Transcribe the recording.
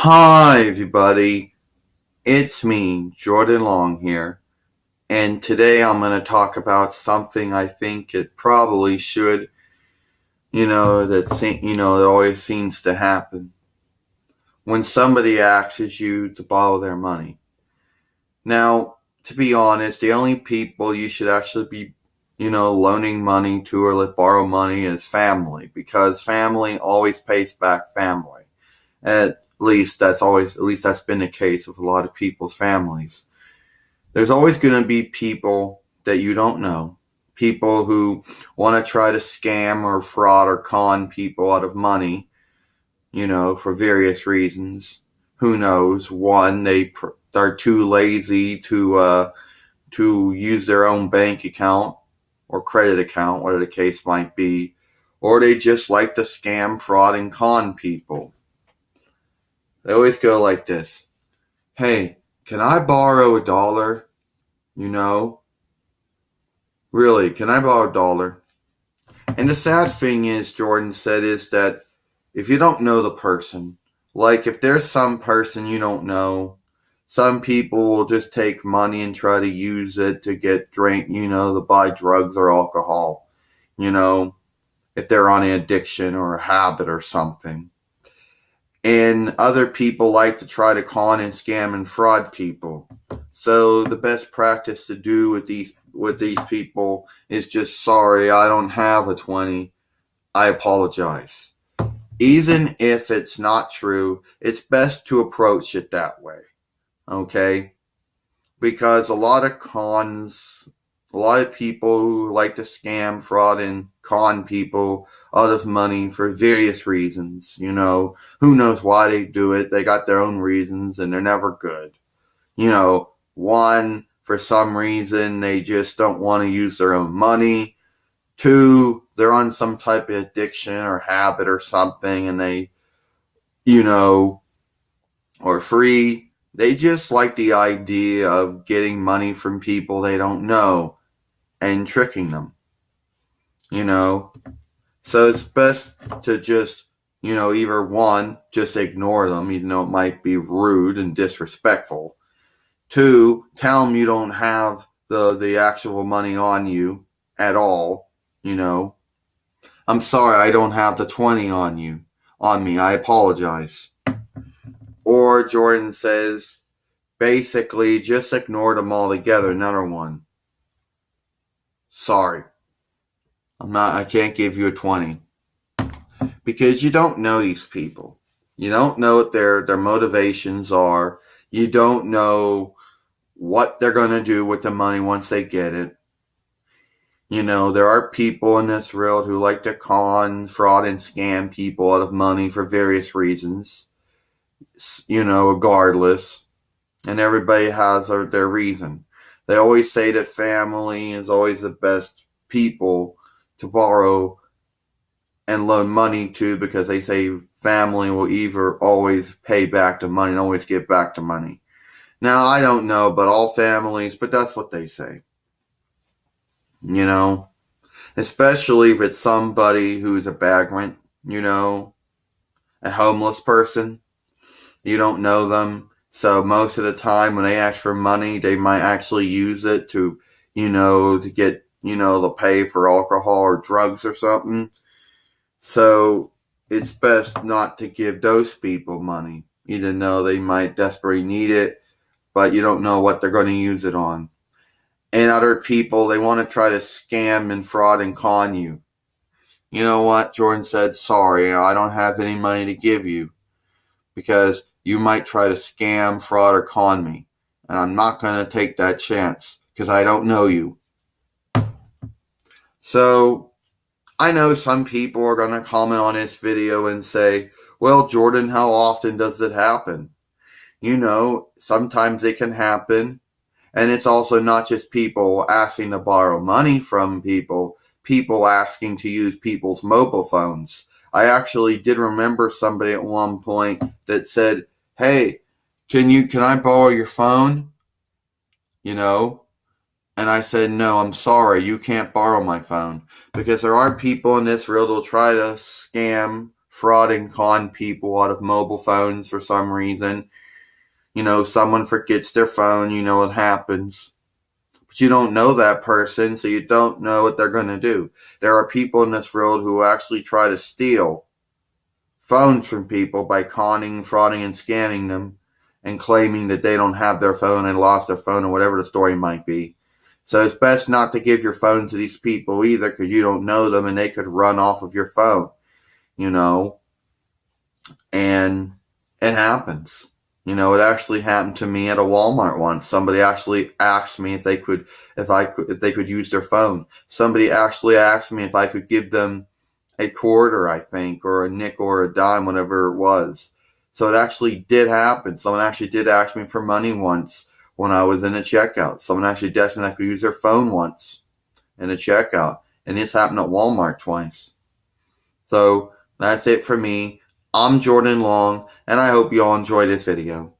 Hi, everybody. It's me, Jordan Long here. And today I'm going to talk about something I think it probably should, that always seems to happen when somebody asks you to borrow their money. Now, to be honest, the only people you should actually be, loaning money to or let borrow money is family, because family always pays back family. At least that's been the case with a lot of people's families. There's always going to be people that you don't know, people who want to try to scam or fraud or con people out of money, for various reasons. Who knows? One, they're too lazy to use their own bank account or credit account, whatever the case might be, or they just like to scam, fraud, and con people. They always go like this: "Hey, can I borrow $1? You know, really, can I borrow $1?" And the sad thing is, Jordan said, is that if you don't know the person, like if there's some person you don't know, some people will just take money and try to use it to get drink, to buy drugs or alcohol, you know, if they're on an addiction or a habit or something. And other people like to try to con and scam and fraud people. So the best practice to do with these people is just, sorry, I don't have a 20. I apologize. Even if it's not true, it's best to approach it that way. Okay? Because a lot of people who like to scam, fraud, and con people out of money for various reasons. Who knows why they do it? They got their own reasons and they're never good. One, for some reason, they just don't want to use their own money. Two, they're on some type of addiction or habit or something, and you know, or three, they just like the idea of getting money from people they don't know and tricking them, you know. So it's best to just, either one, just ignore them, even though it might be rude and disrespectful. Two, tell them you don't have the actual money on you at all. I'm sorry, I don't have the 20 on me. I apologize. Or Jordan says, basically, just ignore them altogether. Another one. Sorry, I can't give you a 20. Because you don't know these people. You don't know what their motivations are. You don't know what they're going to do with the money once they get it. There are people in this world who like to con, fraud, and scam people out of money for various reasons, regardless. And everybody has their reason. They always say that family is always the best people to borrow and loan money to, because they say family will either always pay back the money and always give back the money. Now, I don't know about all families, but that's what they say. Especially if it's somebody who's a vagrant, a homeless person. You don't know them. So most of the time when they ask for money, they might actually use it to get, to pay for alcohol or drugs or something. So it's best not to give those people money, even though they might desperately need it, but you don't know what they're going to use it on. And other people, they want to try to scam and fraud and con you. You know what? Jordan said, sorry, I don't have any money to give you, because you might try to scam, fraud, or con me. And I'm not going to take that chance, because I don't know you. So I know some people are going to comment on this video and say, well, Jordan, how often does it happen? Sometimes it can happen. And it's also not just people asking to borrow money from people asking to use people's mobile phones. I actually did remember somebody at one point that said, hey, can I borrow your phone? And I said, no, I'm sorry, you can't borrow my phone. Because there are people in this world who will try to scam, fraud and con people out of mobile phones for some reason. Someone forgets their phone, it happens. But you don't know that person, so you don't know what they're going to do. There are people in this world who actually try to steal phones from people by conning, frauding, and scamming them and claiming that they don't have their phone and lost their phone or whatever the story might be. So it's best not to give your phone to these people either, because you don't know them and they could run off of your phone, and it happens. It actually happened to me at a Walmart once. Somebody actually asked me if they could use their phone. Somebody actually asked me if I could give them a quarter, I think, or a nickel or a dime, whatever it was. So it actually did happen. Someone actually did ask me for money once when I was in a checkout. Someone actually asked me if I could use their phone once in a checkout. And this happened at Walmart twice. So that's it for me. I'm Jordan Long, and I hope you all enjoyed this video.